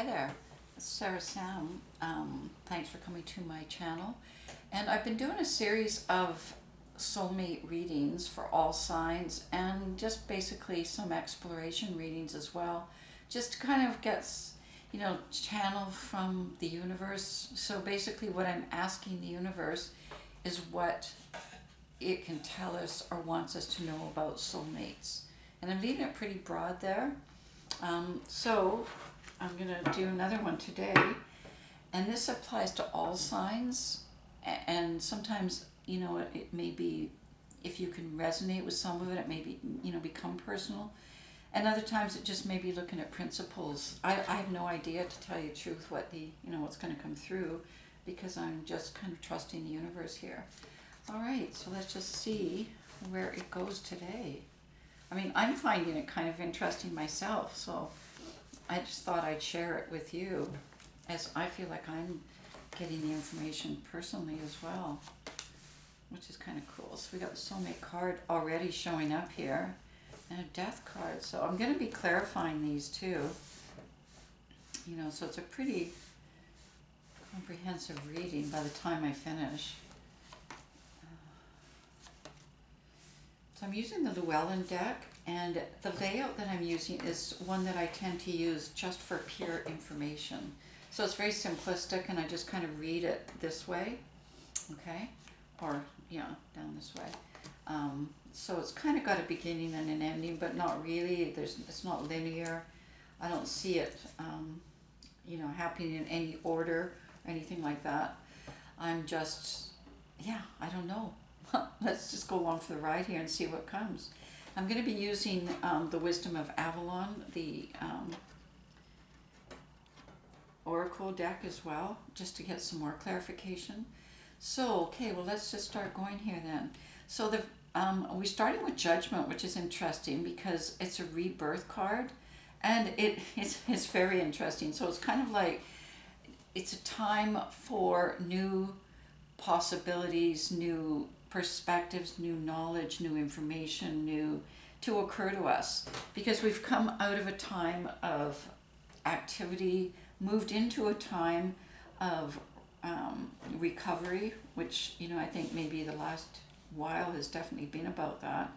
Hi there, it's sarasam. Thanks for coming to my channel. And I've been doing a series of soulmate readings for all signs and just basically some exploration readings as well, just to kind of get, channel from the universe. So basically, what I'm asking the universe is what it can tell us or wants us to know about soulmates. And I'm leaving it pretty broad there. So I'm going to do another one today, and this applies to all signs. And sometimes, it may be, if you can resonate with some of it, it may be, become personal. And other times it just may be looking at principles. I have no idea, to tell you the truth, what's going to come through, because I'm just kind of trusting the universe here. All right, so let's just see where it goes today. I mean, I'm finding it kind of interesting myself, so I just thought I'd share it with you, as I feel like I'm getting the information personally as well, which is kind of cool. So we got the soulmate card already showing up here, and a death card. So I'm going to be clarifying these too. So it's a pretty comprehensive reading by the time I finish. So I'm using the Llewellyn deck, and the layout that I'm using is one that I tend to use just for pure information. So it's very simplistic, and I just kind of read it this way, okay? Or, down this way. So it's kind of got a beginning and an ending, but not really. It's not linear. I don't see it, happening in any order or anything like that. I'm just, I don't know. Let's just go along for the ride here and see what comes. I'm going to be using the Wisdom of Avalon, the Oracle deck as well, just to get some more clarification. So, okay, well, let's just start going here then. So we're starting with Judgment, which is interesting because it's a rebirth card, and it's very interesting. So it's kind of like it's a time for new possibilities, new perspectives, new knowledge, new information, to occur to us, because we've come out of a time of activity, moved into a time of recovery, which I think maybe the last while has definitely been about that.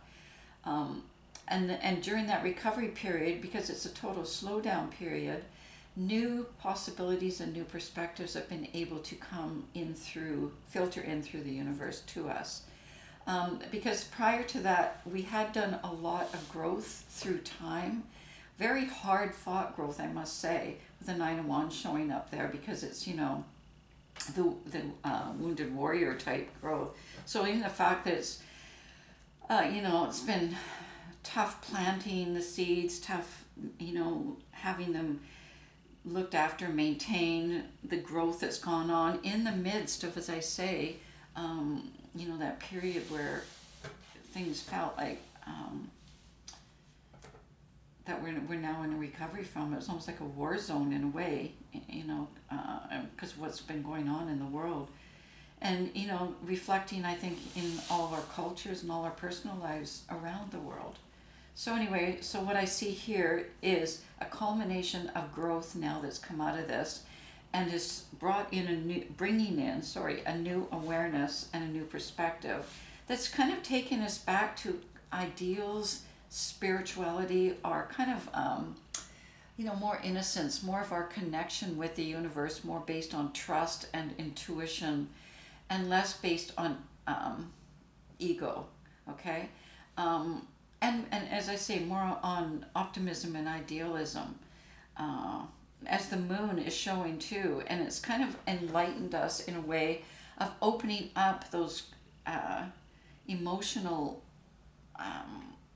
And during that recovery period, because it's a total slowdown period, new possibilities and new perspectives have been able to filter in through the universe to us. Because prior to that, we had done a lot of growth through time, very hard fought growth, I must say, with the Nine of Wands showing up there, because it's, the wounded warrior type growth. So even the fact that it's, it's been tough planting the seeds, tough, having them looked after, maintain the growth that's gone on in the midst of, as I say, that period where things felt like that we're now in a recovery from. It was almost like a war zone in a way, because of what's been going on in the world. And, reflecting, I think, in all of our cultures and all our personal lives around the world. So anyway, so what I see here is a culmination of growth now that's come out of this, and is bringing in a new awareness and a new perspective that's kind of taken us back to ideals, spirituality, our kind of, more innocence, more of our connection with the universe, more based on trust and intuition, and less based on ego, okay? And as I say, more on optimism and idealism, as the moon is showing too. And it's kind of enlightened us in a way of opening up those emotional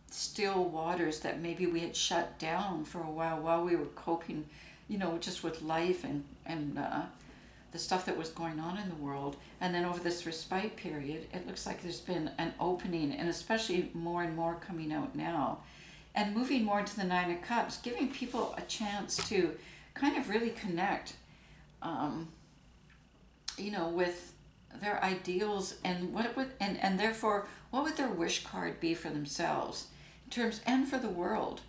still waters that maybe we had shut down for a while we were coping, just with life and the stuff that was going on in the world. And then over this respite period, it looks like there's been an opening, and especially more and more coming out now, and moving more into the Nine of Cups, giving people a chance to kind of really connect, with their ideals, and therefore what would their wish card be for themselves, in terms, and for the world.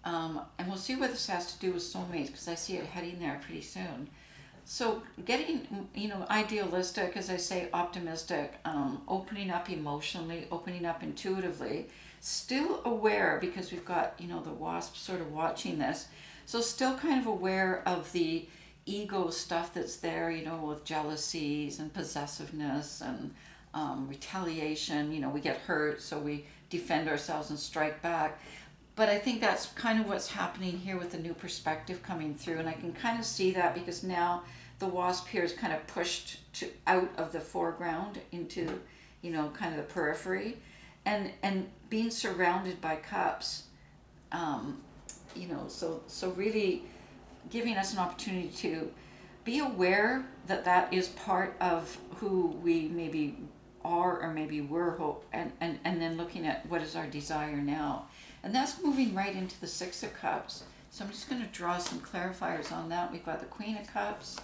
And we'll see what this has to do with soulmates because I see it heading there pretty soon. So getting, idealistic, as I say, optimistic, opening up emotionally, opening up intuitively, still aware because we've got, the wasp sort of watching this. So still kind of aware of the ego stuff that's there, with jealousies and possessiveness and retaliation. We get hurt, so we defend ourselves and strike back. But I think that's kind of what's happening here with the new perspective coming through. And I can kind of see that because now the wasp here is kind of pushed out of the foreground into, kind of the periphery. And being surrounded by cups, so really giving us an opportunity to be aware that that is part of who we maybe are or maybe were, and then looking at what is our desire now. And that's moving right into the Six of Cups. So I'm just going to draw some clarifiers on that. We've got the Queen of Cups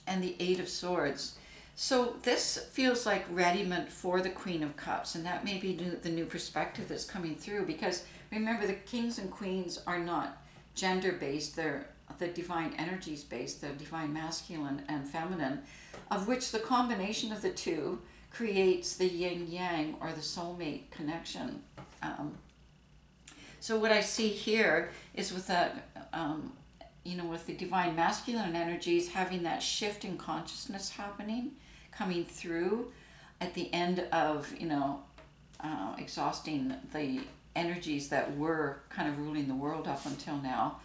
and the Eight of Swords. So this feels like readiment for the Queen of Cups, and that may be the new perspective that's coming through, because remember, the kings and queens are not gender-based, they're the divine energies based, the divine masculine and feminine, of which the combination of the two creates the yin-yang or the soulmate connection. So what I see here is with that, with the divine masculine energies having that shift in consciousness happening, coming through at the end of, exhausting the energies that were kind of ruling the world up until now.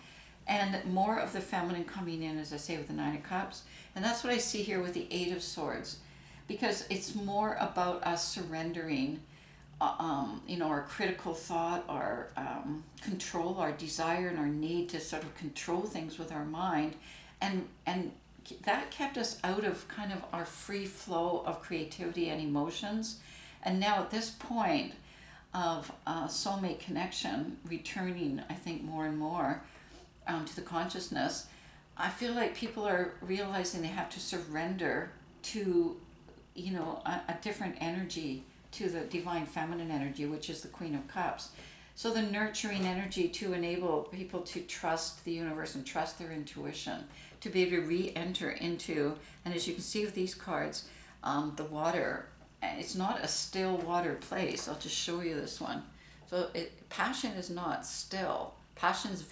And more of the feminine coming in, as I say, with the Nine of Cups. And that's what I see here with the Eight of Swords. Because it's more about us surrendering, our critical thought, our control, our desire, and our need to sort of control things with our mind. And that kept us out of kind of our free flow of creativity and emotions. And now at this point of soulmate connection, returning, I think, more and more to the consciousness, I feel like people are realizing they have to surrender to, a different energy, to the divine feminine energy, which is the Queen of Cups. So the nurturing energy to enable people to trust the universe and trust their intuition, to be able to re-enter into, and as you can see with these cards, the water. It's not a still water place. I'll just show you this one. So passion is not still. Passion is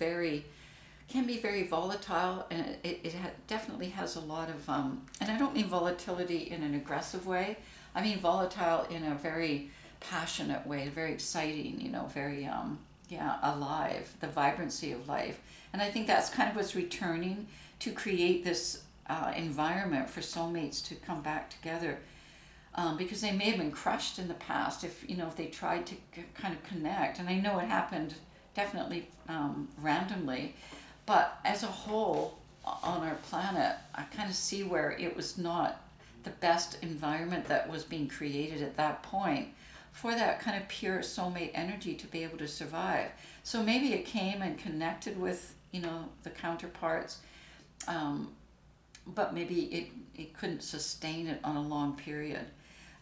can be very volatile, and it definitely has a lot of, and I don't mean volatility in an aggressive way. I mean volatile in a very passionate way, very exciting, very, alive, the vibrancy of life. And I think that's kind of what's returning to create this environment for soulmates to come back together. Because they may have been crushed in the past if they tried to kind of connect. And I know it happened definitely randomly, but as a whole on our planet, I kind of see where it was not the best environment that was being created at that point for that kind of pure soulmate energy to be able to survive. So maybe it came and connected with, the counterparts, but maybe it couldn't sustain it on a long period.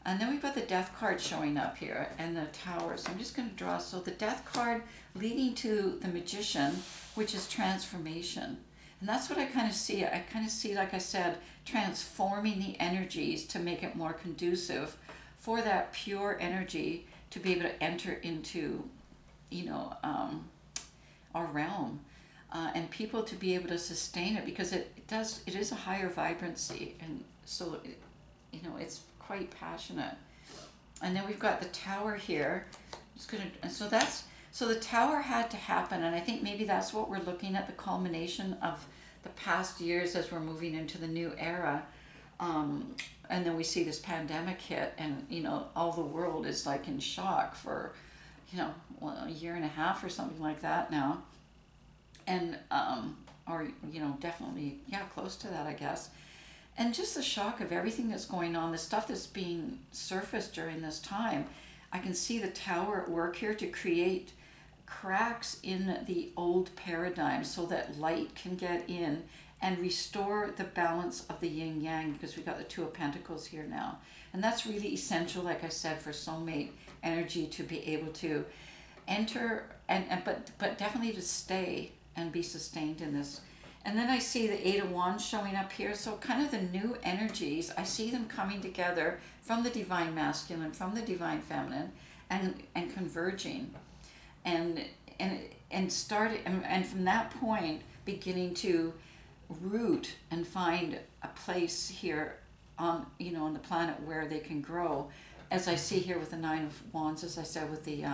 And then we've got the Death card showing up here and the Tower. So I'm just going to draw. So the Death card leading to the Magician, which is transformation. And that's what I kind of see. I kind of see, like I said, transforming the energies to make it more conducive for that pure energy to be able to enter into, our realm. And people to be able to sustain it, because it is a higher vibrancy. And so, it's quite passionate. And then we've got the Tower here. So the Tower had to happen, and I think maybe that's what we're looking at, the culmination of the past years as we're moving into the new era. And then we see this pandemic hit, and all the world is like in shock for a year and a half or something like that now, and or definitely close to that, I guess. And just the shock of everything that's going on, the stuff that's being surfaced during this time. I can see the Tower at work here to create cracks in the old paradigm so that light can get in and restore the balance of the yin yang, because we've got the Two of Pentacles here now. And that's really essential, like I said, for soulmate energy to be able to enter and but definitely to stay and be sustained in this. And then I see the Eight of Wands showing up here. So kind of the new energies, I see them coming together from the divine masculine, from the divine feminine, and converging, and starting, and from that point beginning to root and find a place here on, on the planet where they can grow, as I see here with the Nine of Wands, as I said with the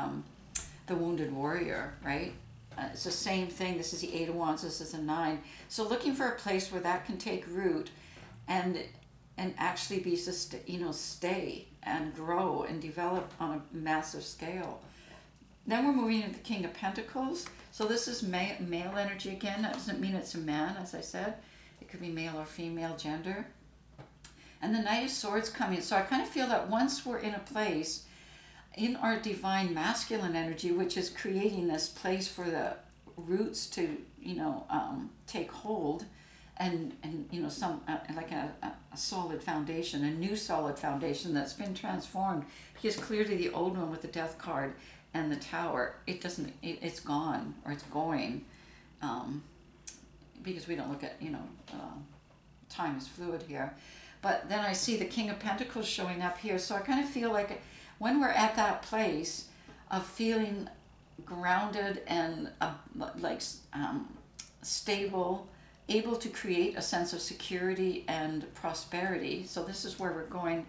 wounded warrior, right? It's the same thing. This is the Eight of Wands. This is a Nine. So looking for a place where that can take root, and actually be stay and grow and develop on a massive scale. Then we're moving into the King of Pentacles. So this is male energy again. That doesn't mean it's a man, as I said. It could be male or female gender. And the Knight of Swords coming. So I kind of feel that once we're in a place in our divine masculine energy, which is creating this place for the roots to, take hold, and some like a solid foundation, a new solid foundation that's been transformed. Because clearly the old one with the Death card and the Tower, it's gone, or it's going, because we don't look at, time is fluid here. But then I see the King of Pentacles showing up here. So I kind of feel like when we're at that place of feeling grounded and stable, able to create a sense of security and prosperity. So this is where we're going.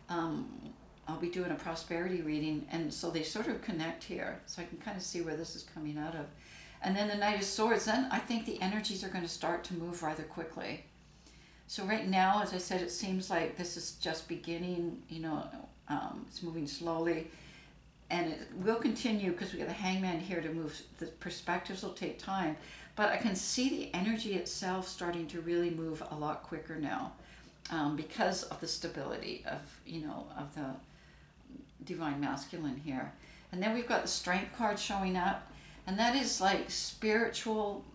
I'll be doing a prosperity reading, and so they sort of connect here. So I can kind of see where this is coming out of. And then the Knight of Swords, then I think the energies are going to start to move rather quickly. So right now, as I said, it seems like this is just beginning, it's moving slowly, and it will continue because we got the Hangman here to move. The perspectives will take time, but I can see the energy itself starting to really move a lot quicker now, because of the stability of, of the divine masculine here. And then we've got the Strength card showing up, and that is like spiritual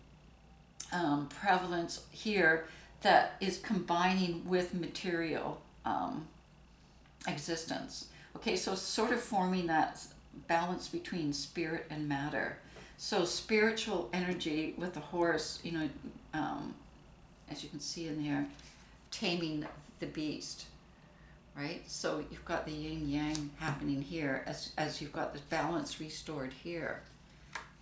prevalence here that is combining with material existence. Okay, so sort of forming that balance between spirit and matter. So spiritual energy with the horse, as you can see in there, taming the beast, right? So you've got the yin yang happening here as you've got this balance restored here,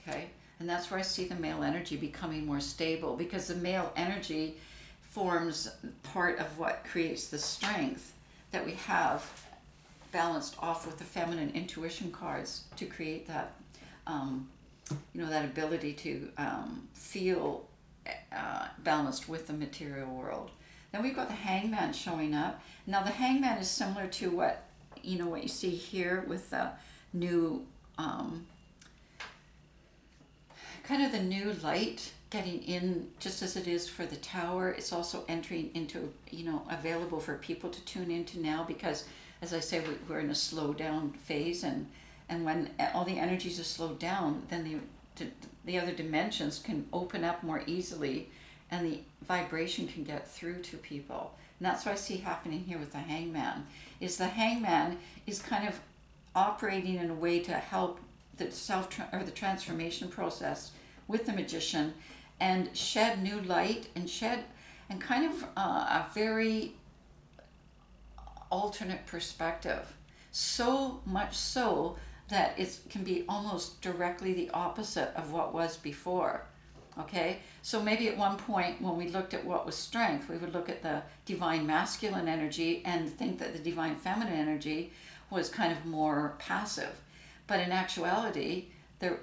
okay? And that's where I see the male energy becoming more stable, because the male energy forms part of what creates the strength that we have balanced off with the feminine intuition cards to create that, that ability to feel balanced with the material world. Then we've got the Hangman showing up. Now the Hangman is similar to what you see here with the new, kind of the new light getting in, just as it is for the Tower. It's also entering into, available for people to tune into now, because as I say, we're in a slow down phase, and when all the energies are slowed down, then the other dimensions can open up more easily, and the vibration can get through to people. And that's what I see happening here with the Hangman. Is the Hangman is kind of operating in a way to help the the transformation process with the Magician, and shed new light, and kind of a very alternate perspective. So much so that it can be almost directly the opposite of what was before. Okay, so maybe at one point when we looked at what was strength, we would look at the divine masculine energy and think that the divine feminine energy was kind of more passive. But in actuality, the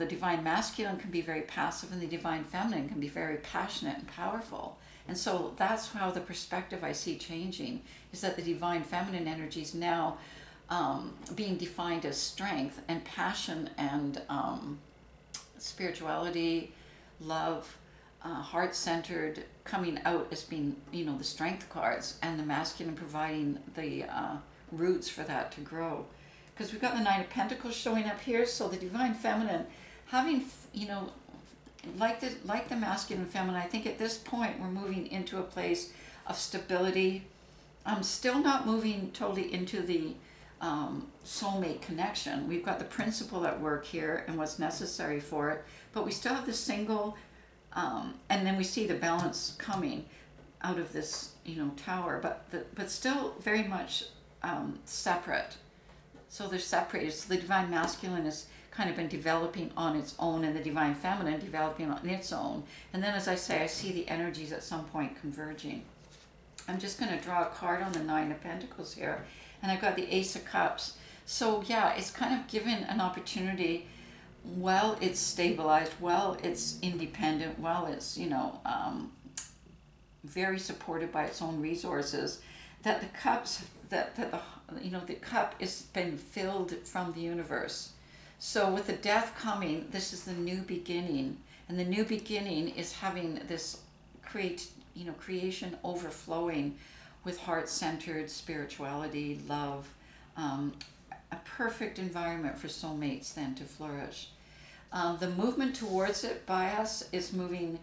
divine masculine can be very passive, and the divine feminine can be very passionate and powerful. And so that's how the perspective I see changing, is that the divine feminine energy is now being defined as strength and passion and spirituality, love, heart-centered, coming out as being, the strength cards, and the masculine providing the roots for that to grow. Because we've got the Nine of Pentacles showing up here, so the divine feminine having, like the masculine feminine, I think at this point we're moving into a place of stability. I'm still not moving totally into the soulmate connection. We've got the principle at work here and what's necessary for it, but we still have the single, and then we see the balance coming out of this, tower, but still very much separate. So they're separated. So the divine masculine has kind of been developing on its own, and the divine feminine developing on its own. And then, as I say, I see the energies at some point converging. I'm just going to draw a card on the Nine of Pentacles here, and I've got the Ace of Cups. So yeah, it's kind of given an opportunity. Well, it's stabilized. Well, it's independent. Well, it's very supported by its own resources. That the cups, the cup is been filled from the universe. So with the death coming, this is the new beginning, and the new beginning is having this creation overflowing with heart-centered spirituality, love, a perfect environment for soulmates then to flourish. The movement towards it by us is moving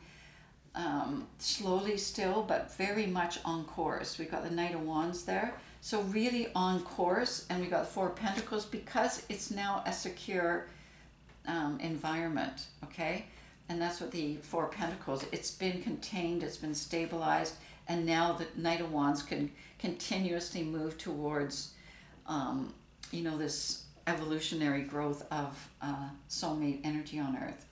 slowly still, but very much on course. We've got the Knight of Wands there. So really on course, and we got the Four of Pentacles because it's now a secure environment, okay? And that's what the Four of Pentacles, it's been contained, it's been stabilized, and now the Knight of Wands can continuously move towards, this evolutionary growth of soulmate energy on Earth.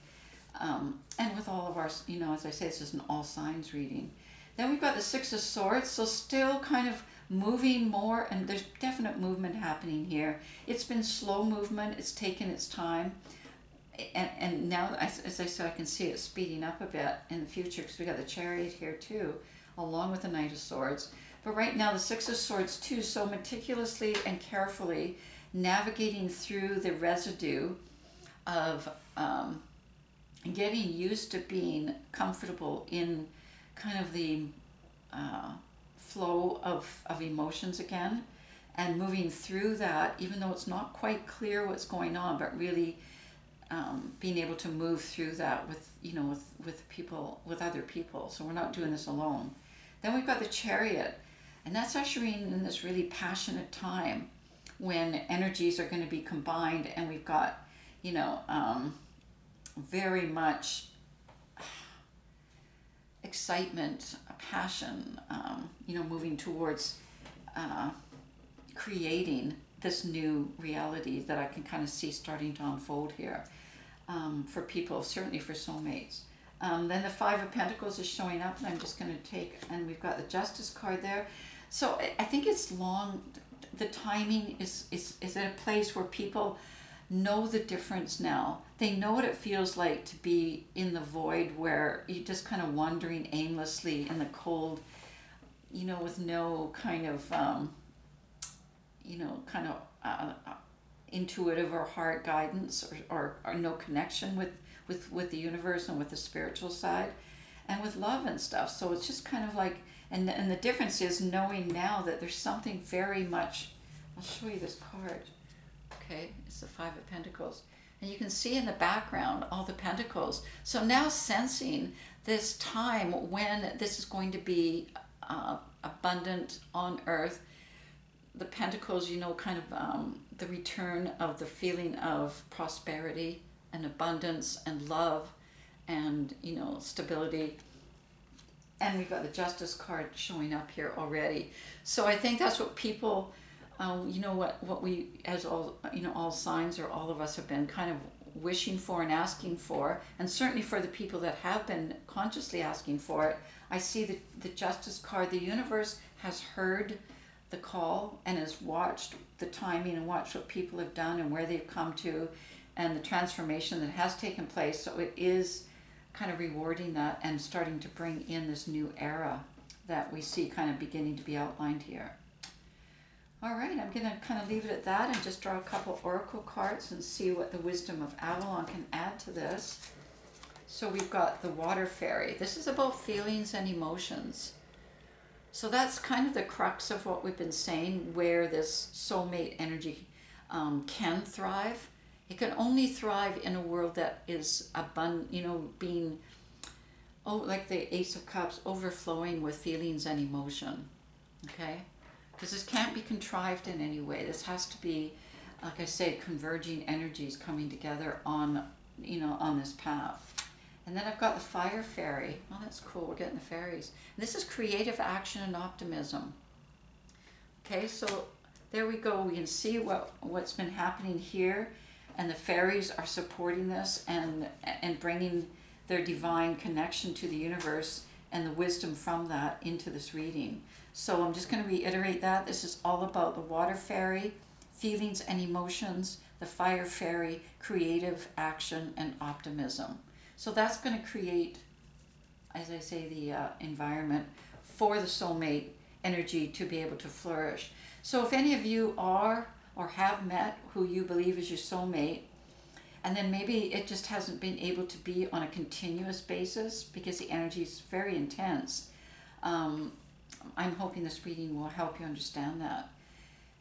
And with all of our, as I say, this is an all signs reading. Then we've got the Six of Swords, so still kind of moving more, and there's definite movement happening here. It's been slow movement, it's taken its time, and now, as I said, I can see it speeding up a bit in the future because we got the Chariot here too, along with the Knight of Swords. But right now the Six of Swords too, so meticulously and carefully navigating through the residue of getting used to being comfortable in kind of the flow of emotions again, and moving through that, even though it's not quite clear what's going on, but really being able to move through that with people, with other people. So we're not doing this alone. Then we've got the Chariot, and that's ushering in this really passionate time when energies are going to be combined, and we've got very much excitement, passion, moving towards creating this new reality that I can kind of see starting to unfold here for people, certainly for soulmates. Then the Five of Pentacles is showing up, and I'm just going to take, and we've got the Justice card there. So I think it's long, the timing is at a place where people know the difference now. They know what it feels like to be in the void where you're just kind of wandering aimlessly in the cold, with no kind of, intuitive or heart guidance or no connection with the universe and with the spiritual side and with love and stuff. So it's just kind of like, and the difference is knowing now that there's something very much, I'll show you this card. Okay, it's the Five of Pentacles. And you can see in the background all the pentacles. So now sensing this time when this is going to be abundant on earth. The pentacles, kind of the return of the feeling of prosperity and abundance and love and, stability. And we've got the Justice card showing up here already. So I think that's what people... what we, as all signs, or all of us, have been kind of wishing for and asking for, and certainly for the people that have been consciously asking for it. I see the Justice card. The universe has heard the call and has watched the timing and watched what people have done and where they've come to and the transformation that has taken place. So it is kind of rewarding that and starting to bring in this new era that we see kind of beginning to be outlined here. All right, I'm going to kind of leave it at that and just draw a couple oracle cards and see what the wisdom of Avalon can add to this. So we've got the Water Fairy. This is about feelings and emotions. So that's kind of the crux of what we've been saying, where this soulmate energy can thrive. It can only thrive in a world that is abundant, being, like the Ace of Cups, overflowing with feelings and emotion. Okay? because this can't be contrived in any way. This has to be, like I say, converging energies coming together on, on this path. And then I've got the fire fairy. Oh, that's cool. We're getting the fairies. And this is creative action and optimism. Okay, so there we go. We can see what's been happening here, and the fairies are supporting this and bringing their divine connection to the universe and the wisdom from that into this reading. So I'm just going to reiterate that. This is all about the water fairy, feelings and emotions, the fire fairy, creative action and optimism. So that's going to create, as I say, the environment for the soulmate energy to be able to flourish. So if any of you are or have met who you believe is your soulmate, and then maybe it just hasn't been able to be on a continuous basis because the energy is very intense, I'm hoping this reading will help you understand that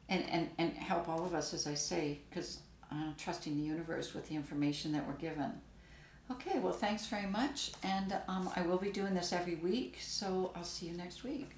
and help all of us, as I say, because I'm trusting the universe with the information that we're given. Okay, well, thanks very much, and I will be doing this every week, so I'll see you next week.